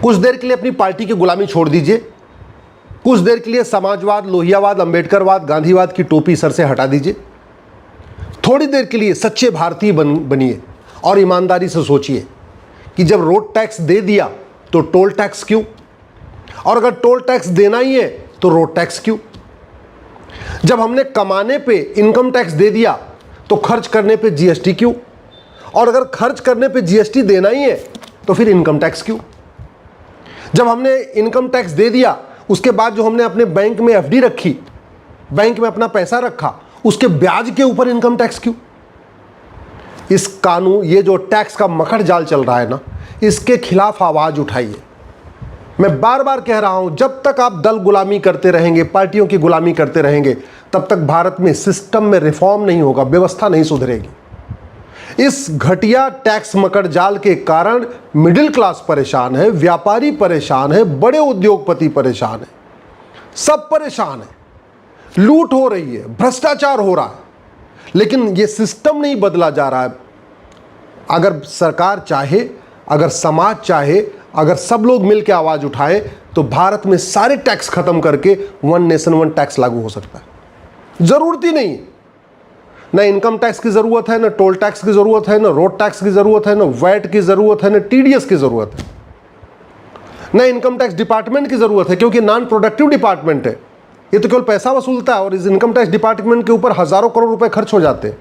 कुछ देर के लिए अपनी पार्टी की गुलामी छोड़ दीजिए, कुछ देर के लिए समाजवाद, लोहियावाद, अंबेडकरवाद, गांधीवाद की टोपी सर से हटा दीजिए। थोड़ी देर के लिए सच्चे भारतीय बनिए और ईमानदारी से सोचिए कि जब रोड टैक्स दे दिया तो टोल टैक्स क्यों, और अगर टोल टैक्स देना ही है तो रोड टैक्स क्यों। जब हमने कमाने पे इनकम टैक्स दे दिया तो खर्च करने पे जीएसटी क्यों, और अगर खर्च करने पे जीएसटी देना ही है तो फिर इनकम टैक्स क्यों। जब हमने इनकम टैक्स दे दिया उसके बाद जो हमने अपने बैंक में एफडी रखी, बैंक में अपना पैसा रखा, उसके ब्याज के ऊपर इनकम टैक्स क्यों। इस कानून, ये जो टैक्स का मकड़ जाल चल रहा है ना, इसके खिलाफ आवाज उठाइए। मैं बार बार कह रहा हूं, जब तक आप दल गुलामी करते रहेंगे, पार्टियों की गुलामी करते रहेंगे, तब तक भारत में सिस्टम में रिफॉर्म नहीं होगा, व्यवस्था नहीं सुधरेगी। इस घटिया टैक्स मकड़ जाल के कारण मिडिल क्लास परेशान है, व्यापारी परेशान है, बड़े उद्योगपति परेशान है, सब परेशान है। लूट हो रही है, भ्रष्टाचार हो रहा है, लेकिन ये सिस्टम नहीं बदला जा रहा है। अगर सरकार चाहे, अगर समाज चाहे, अगर सब लोग मिलकर आवाज उठाए तो भारत में सारे टैक्स खत्म करके वन नेशन वन टैक्स लागू हो सकता है। जरूरत ही नहीं, ना इनकम टैक्स की जरूरत है, ना टोल टैक्स की जरूरत है, ना रोड टैक्स की जरूरत है, ना वैट की जरूरत है, ना टीडीएस की जरूरत है, ना इनकम टैक्स डिपार्टमेंट की जरूरत है, क्योंकि नॉन प्रोडक्टिव डिपार्टमेंट है। ये तो केवल पैसा वसूलता है और इस इनकम टैक्स डिपार्टमेंट के ऊपर हजारों करोड़ रुपए खर्च हो जाते हैं।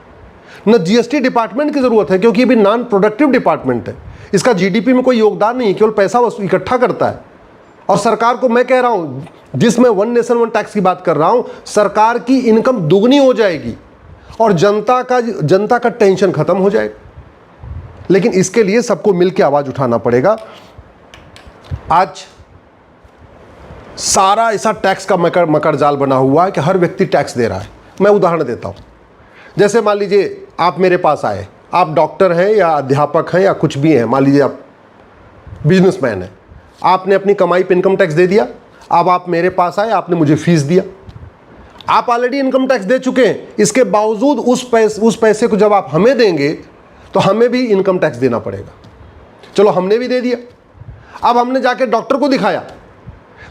न जीएसटी डिपार्टमेंट की जरूरत है, क्योंकि ये भी नॉन प्रोडक्टिव डिपार्टमेंट है, इसका जीडीपी में कोई योगदान नहीं, केवल पैसा इकट्ठा करता है। और सरकार को मैं कह रहा हूं, जिसमें वन नेशन वन टैक्स की बात कर रहा हूं, सरकार की इनकम दुगनी हो जाएगी और जनता का टेंशन खत्म हो जाएगा। लेकिन इसके लिए सबको मिलकर आवाज उठाना पड़ेगा। आज सारा ऐसा टैक्स का मकर जाल बना हुआ है कि हर व्यक्ति टैक्स दे रहा है। मैं उदाहरण देता हूं, जैसे मान लीजिए आप मेरे पास आए, आप डॉक्टर हैं या अध्यापक हैं या कुछ भी हैं, मान लीजिए आप बिजनेसमैन हैं, आपने अपनी कमाई पे इनकम टैक्स दे दिया। अब आप मेरे पास आए, आपने मुझे फीस दिया, आप ऑलरेडी इनकम टैक्स दे चुके हैं। इसके बावजूद उस पैसे को जब आप हमें देंगे तो हमें भी इनकम टैक्स देना पड़ेगा। चलो हमने भी दे दिया, अब हमने जाके डॉक्टर को दिखाया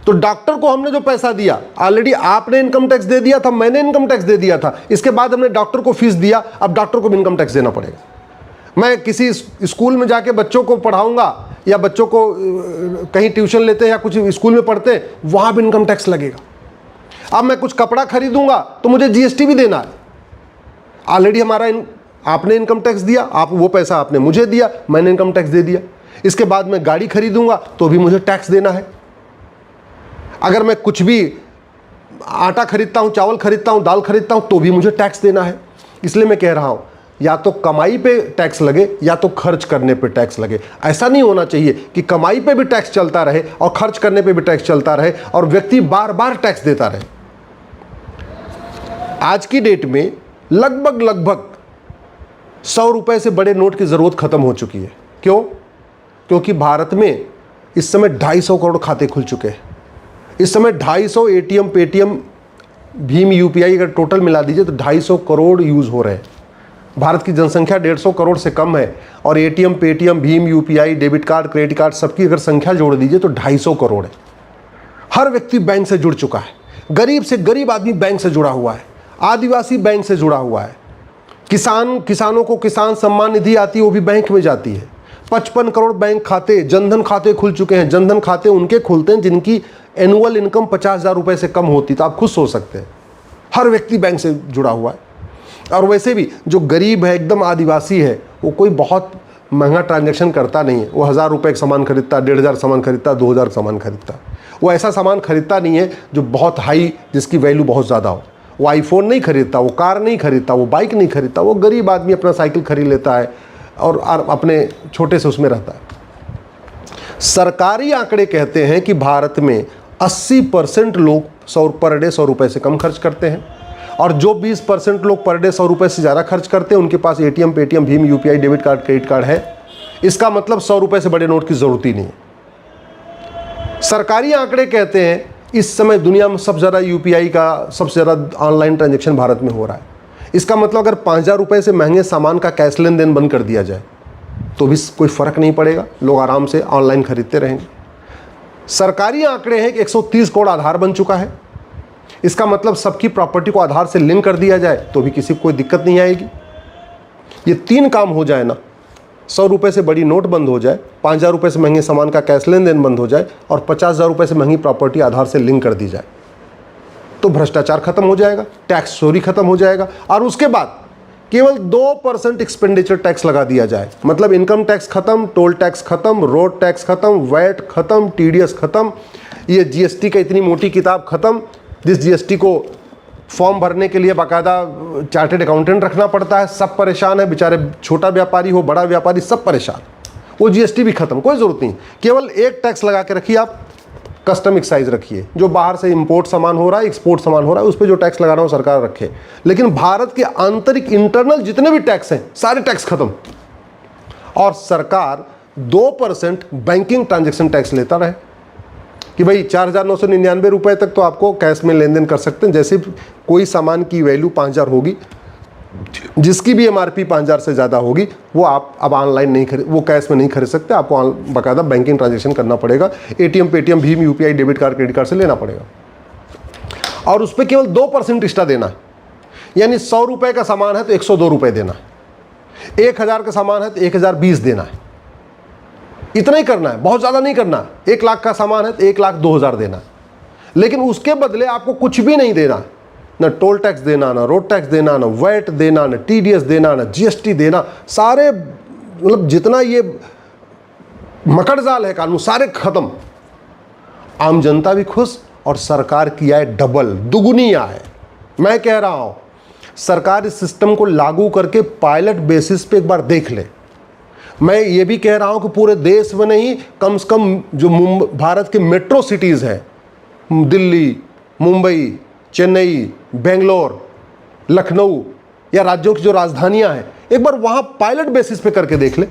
तो डॉक्टर को हमने जो पैसा दिया, ऑलरेडी आपने इनकम टैक्स दे दिया था, मैंने इनकम टैक्स दे दिया था, इसके बाद हमने डॉक्टर को फीस दिया, अब डॉक्टर को भी इनकम टैक्स देना पड़ेगा। मैं किसी स्कूल में जाके बच्चों को पढ़ाऊंगा या बच्चों को कहीं ट्यूशन लेते हैं या कुछ स्कूल में पढ़ते हैं, वहां भी इनकम टैक्स लगेगा। अब मैं कुछ कपड़ा खरीदूंगा तो मुझे जीएसटी भी देना है। ऑलरेडी आपने इनकम टैक्स दिया, आप वो पैसा आपने मुझे दिया, मैंने इनकम टैक्स दे दिया। इसके बाद मैं गाड़ी खरीदूंगा तो भी मुझे टैक्स देना है। अगर मैं कुछ भी आटा खरीदता हूं, चावल खरीदता हूं, दाल खरीदता हूं तो भी मुझे टैक्स देना है। इसलिए मैं कह रहा हूं, या तो कमाई पे टैक्स लगे या तो खर्च करने पे टैक्स लगे। ऐसा नहीं होना चाहिए कि कमाई पे भी टैक्स चलता रहे और खर्च करने पे भी टैक्स चलता रहे और व्यक्ति बार बार टैक्स देता रहे। आज की डेट में लगभग 100 रुपए से बड़े नोट की जरूरत खत्म हो चुकी है। क्यों? क्योंकि भारत में इस समय 250 करोड़ खाते खुल चुके हैं। इस समय 250 एटीएम, पेटीएम, भीम, यूपीआई अगर टोटल मिला दीजिए तो 250 करोड़ यूज हो रहे हैं। भारत की जनसंख्या 150 करोड़ से कम है और एटीएम, पेटीएम, भीम, UPI, debit card, credit card सबकी अगर संख्या जोड़ दीजिए तो 250 करोड़ है। हर व्यक्ति बैंक से जुड़ चुका है। गरीब से गरीब आदमी बैंक से जुड़ा हुआ है, आदिवासी बैंक से जुड़ा हुआ है, किसानों को किसान सम्मान निधि आती है, वो भी बैंक में जाती है। 55 करोड़ बैंक खाते, जनधन खाते खुल चुके हैं। जनधन खाते उनके खुलते हैं जिनकी एनुअल इनकम 50,000 रुपए से कम होती, तो आप खुद सोच सकते हैं। हर व्यक्ति बैंक से जुड़ा हुआ है। और वैसे भी जो गरीब है, एकदम आदिवासी है, वो कोई बहुत महंगा ट्रांजैक्शन करता नहीं है। वो 1000 रुपये का सामान खरीदता, 1500 सामान खरीदता, 2000 सामान खरीदता। वो ऐसा सामान खरीदता नहीं है जो बहुत हाई, जिसकी वैल्यू बहुत ज़्यादा हो। वो आईफोन नहीं खरीदता, वो कार नहीं खरीदता, वो बाइक नहीं खरीदता। वो गरीब आदमी अपना साइकिल खरीद लेता है और अपने छोटे से उसमें रहता है। सरकारी आंकड़े कहते हैं कि भारत में 80% लोग पर डे 100 रुपये से कम खर्च करते हैं और जो 20% लोग पर डे 100 रुपये से ज़्यादा खर्च करते हैं उनके पास एटीएम, पेटीएम, भीम, UPI, debit card, credit card है। इसका मतलब 100 रुपये से बड़े नोट की ज़रूरत ही नहीं है। सरकारी आंकड़े कहते हैं इस समय दुनिया में सबसे ज़्यादा यूपीआई का, सबसे ज़्यादा ऑनलाइन ट्रांजेक्शन भारत में हो रहा है। इसका मतलब अगर 5000 रुपये से महंगे सामान का कैश लेन देन बंद कर दिया जाए तो भी कोई फ़र्क नहीं पड़ेगा, लोग आराम से ऑनलाइन खरीदते रहेंगे। सरकारी आंकड़े हैं कि 130 करोड़ आधार बन चुका है। इसका मतलब सबकी प्रॉपर्टी को आधार से लिंक कर दिया जाए तो भी किसी को कोई दिक्कत नहीं आएगी। ये 3 काम हो जाए ना, 100 रुपये से बड़ी नोट बंद हो जाए, 5,000 रुपये से महंगे सामान का कैश लेन देन बंद हो जाए और 50,000 रुपये से महंगी प्रॉपर्टी आधार से लिंक कर दी जाए, तो भ्रष्टाचार खत्म हो जाएगा, टैक्स चोरी खत्म हो जाएगा। और उसके बाद केवल 2% एक्सपेंडिचर टैक्स लगा दिया जाए, मतलब इनकम टैक्स खत्म, टोल टैक्स खत्म, रोड टैक्स खत्म, वैट खत्म, टीडीएस खत्म, ये जीएसटी का इतनी मोटी किताब खत्म, जिस जीएसटी को फॉर्म भरने के लिए बाकायदा चार्टेड अकाउंटेंट रखना पड़ता है। सब परेशान है बेचारे, छोटा व्यापारी हो बड़ा व्यापारी सब परेशान। वो जीएसटी भी खत्म, कोई ज़रूरत नहीं, केवल एक टैक्स लगा के रखिए आप, कस्टम एक्साइज रखिए। जो बाहर से इंपोर्ट सामान हो रहा है, एक्सपोर्ट सामान हो रहा है, उस पर जो टैक्स लगाना हो सरकार रखे। लेकिन भारत के आंतरिक इंटरनल जितने भी टैक्स हैं सारे टैक्स खत्म, और सरकार 2% बैंकिंग ट्रांजैक्शन टैक्स लेता रहे कि भाई 4,999 रुपये तक तो आपको कैश में लेन देन कर सकते हैं। जैसे कोई सामान की वैल्यू 5,000 होगी, जिसकी भी एमआरपी 5,000 से ज़्यादा होगी, वो आप अब ऑनलाइन नहीं खरीद, वो कैश में नहीं खरीद सकते, आपको बाकायदा बैंकिंग ट्रांजैक्शन करना पड़ेगा। एटीएम, पेटीएम, भीम, UPI, debit card, credit card से लेना पड़ेगा, और उस पर केवल 2% एक्स्ट्रा देना है। यानी 100 रुपये का सामान है तो 102 रुपये देना है, 1,000 का सामान है तो 1,020 देना है। इतना ही करना है, बहुत ज़्यादा नहीं करना। 1 लाख का सामान है तो 1,02,000 देना है, लेकिन उसके बदले आपको कुछ भी नहीं देना, ना टोल टैक्स देना, ना रोड टैक्स देना, ना वैट देना, ना टीडीएस देना, ना जीएसटी देना। सारे मतलब जितना ये मकड़जाल है कानून, सारे खत्म। आम जनता भी खुश और सरकार की आय डबल, दुगुनी आय। मैं कह रहा हूँ सरकार इस सिस्टम को लागू करके पायलट बेसिस पे एक बार देख ले। मैं ये भी कह रहा हूँ कि पूरे देश में नहीं, कम से कम जो भारत के मेट्रो सिटीज़ हैं, दिल्ली, मुंबई, चेन्नई, बेंगलोर, लखनऊ या राज्यों की जो राजधानियां हैं, एक बार वहां पायलट बेसिस पे करके देख ले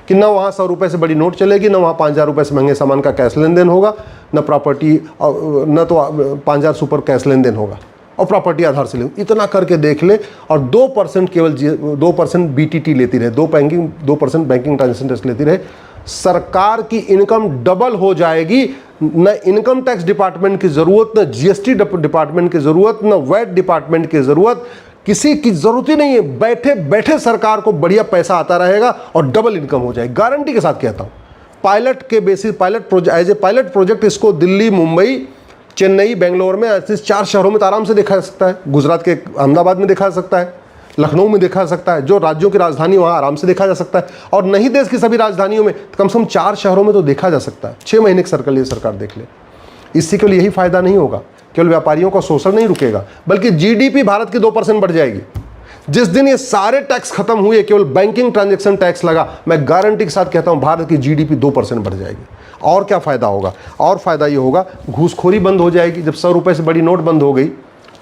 कि ना वहां 100 रुपये से बड़ी नोट चलेगी, ना वहां 5,000 रुपये से महंगे सामान का कैश लेन देन होगा, ना प्रॉपर्टी, न तो 5,000 सुपर कैश लेन देन होगा, और प्रॉपर्टी आधार से ले। इतना करके देख ले, और 2% केवल 2% बीटीटी लेती रहे, 2% बैंकिंग ट्रांजेक्शन टैक्स लेती रहे, सरकार की इनकम डबल हो जाएगी। न इनकम टैक्स डिपार्टमेंट की ज़रूरत, न जीएसटी डिपार्टमेंट की ज़रूरत, न वैट डिपार्टमेंट की ज़रूरत, किसी की ज़रूरत ही नहीं है। बैठे बैठे सरकार को बढ़िया पैसा आता रहेगा और डबल इनकम हो जाएगी, गारंटी के साथ कहता हूँ। पायलट के basis, as a pilot project इसको दिल्ली, मुंबई, चेन्नई, बेंगलोर में, ऐसे 4 शहरों में तो आराम से देखा जा सकता है। गुजरात के अहमदाबाद में देखा जा सकता है, लखनऊ में देखा जा सकता है, जो राज्यों की राजधानी वहाँ आराम से देखा जा सकता है, और नहीं देश की सभी राजधानियों में तो कम से कम 4 शहरों में तो देखा जा सकता है। 6 महीने के सर्कल ये सरकार देख ले। इससे केवल यही फायदा नहीं होगा, केवल व्यापारियों का शोषण नहीं रुकेगा, बल्कि जीडीपी भारत की 2% बढ़ जाएगी। जिस दिन ये सारे टैक्स खत्म हुए, केवल बैंकिंग ट्रांजैक्शन टैक्स लगा, मैं गारंटी के साथ कहता हूँ भारत की जीडीपी 2% बढ़ जाएगी। और क्या फ़ायदा होगा? और फ़ायदा ये होगा, घूसखोरी बंद हो जाएगी। जब 100 रुपये से बड़ी नोट बंद हो गई,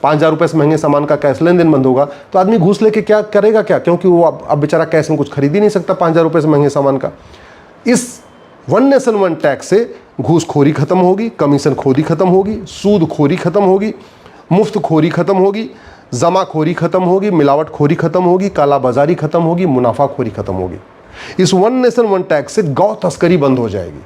5,000 रुपये से महंगे सामान का कैश लेन देन बंद होगा, तो आदमी घूस लेके क्या करेगा क्या? क्योंकि वो अब बेचारा कैश में कुछ खरीद ही नहीं सकता 5,000 रुपये से महंगे सामान का। इस वन नेशन वन टैक्स से घूसखोरी खत्म होगी, कमीशन खोरी खत्म होगी, सूद खोरी खत्म होगी, मुफ्त खोरी खत्म होगी, जमाखोरी खत्म होगी, मिलावट खोरी खत्म होगी, कालाबाजारी खत्म होगी, मुनाफाखोरी खत्म होगी। इस वन नेशन वन टैक्स से गौ तस्करी बंद हो जाएगी।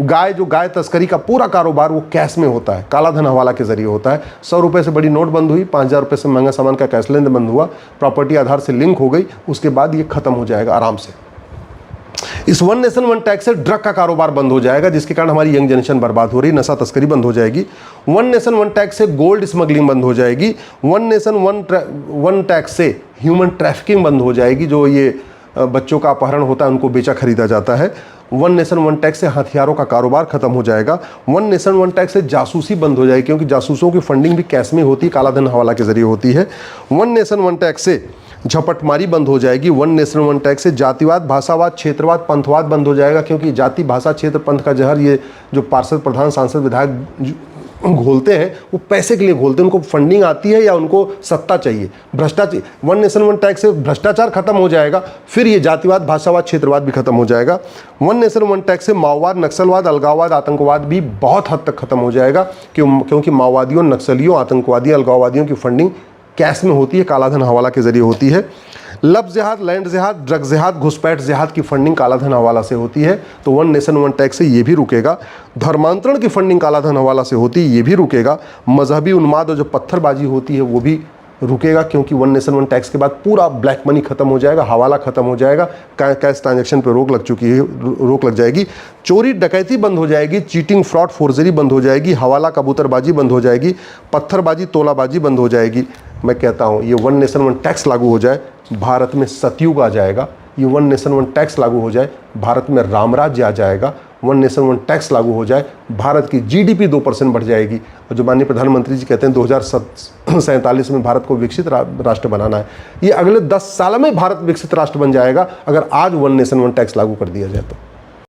गाय तस्करी का पूरा कारोबार वो कैश में होता है, काला धन हवाला के जरिए होता है। 100 रुपये से बड़ी नोट बंद हुई, 5,000 रुपये से महंगा सामान का कैश लेन देन बंद हुआ, प्रॉपर्टी आधार से लिंक हो गई, उसके बाद ये खत्म हो जाएगा आराम से। इस वन नेशन वन टैक्स से ड्रग का कारोबार बंद हो जाएगा, जिसके कारण हमारी यंग जनरेशन बर्बाद हो रही, नशा तस्करी बंद हो जाएगी। वन नेशन वन टैक्स से गोल्ड स्मगलिंग बंद हो जाएगी। वन नेशन वन टैक्स से ह्यूमन ट्रैफिकिंग बंद हो जाएगी, जो ये बच्चों का अपहरण होता है, उनको बेचा खरीदा जाता है। वन नेशन वन टैक्स से हथियारों का कारोबार खत्म हो जाएगा। वन नेशन वन टैक्स से जासूसी बंद हो जाएगी, क्योंकि जासूसों की फंडिंग भी कैश में होती है, काला धन हवाला के जरिए होती है। वन नेशन वन टैक्स से झपटमारी बंद हो जाएगी। वन नेशन वन टैक्स से जातिवाद, भाषावाद, क्षेत्रवाद, पंथवाद बंद हो जाएगा, क्योंकि जाति, भाषा, क्षेत्र, पंथ का जहर ये जो पार्षद, प्रधान, सांसद, विधायक घोलते हैं, वो पैसे के लिए घोलते हैं। उनको फंडिंग आती है या उनको सत्ता चाहिए, भ्रष्टाचार। वन नेशन वन टैक्स से भ्रष्टाचार खत्म हो जाएगा, फिर ये जातिवाद, भाषावाद, क्षेत्रवाद भी खत्म हो जाएगा। वन नेशन वन टैक्स से माओवाद, नक्सलवाद, अलगाववाद, आतंकवाद भी बहुत हद तक खत्म हो जाएगा, क्योंकि माओवादियों, नक्सलियों, आतंकवादियों, अलगाववादियों की फंडिंग कैश में होती है, कालाधन हवाला के जरिए होती है। लब जिहाद, लैंड जिहाद, ड्रग जिहाद, घुसपैठ जिहाद की फंडिंग कालाधन हवाला से होती है, तो वन नेशन वन टैक्स से ये भी रुकेगा। धर्मांतरण की फंडिंग कालाधन हवाला से होती है, ये भी रुकेगा। मजहबी उन्माद और जो पत्थरबाजी होती है वो भी रुकेगा, क्योंकि वन नेशन वन टैक्स के बाद पूरा ब्लैक मनी खत्म हो जाएगा, हवाला खत्म हो जाएगा, कैश ट्रांजैक्शन पे रोक लग चुकी है, रोक लग जाएगी। चोरी डकैती बंद हो जाएगी, चीटिंग फ्रॉड फोर्जरी बंद हो जाएगी, हवाला कबूतरबाजी बंद हो जाएगी, पत्थरबाजी तोलाबाजी बंद हो जाएगी। मैं कहता हूँ ये वन नेशन वन टैक्स लागू हो जाए, भारत में सतयुग आ जाएगा। ये वन नेशन वन टैक्स लागू हो जाए, भारत में रामराज्य आ जाएगा। वन नेशन वन टैक्स लागू हो जाए, भारत की जीडीपी 2% बढ़ जाएगी। और जो माननीय प्रधानमंत्री जी कहते हैं 2047 में भारत को विकसित राष्ट्र बनाना है, ये अगले 10 साल में भारत विकसित राष्ट्र बन जाएगा अगर आज वन नेशन वन टैक्स लागू कर दिया जाए तो।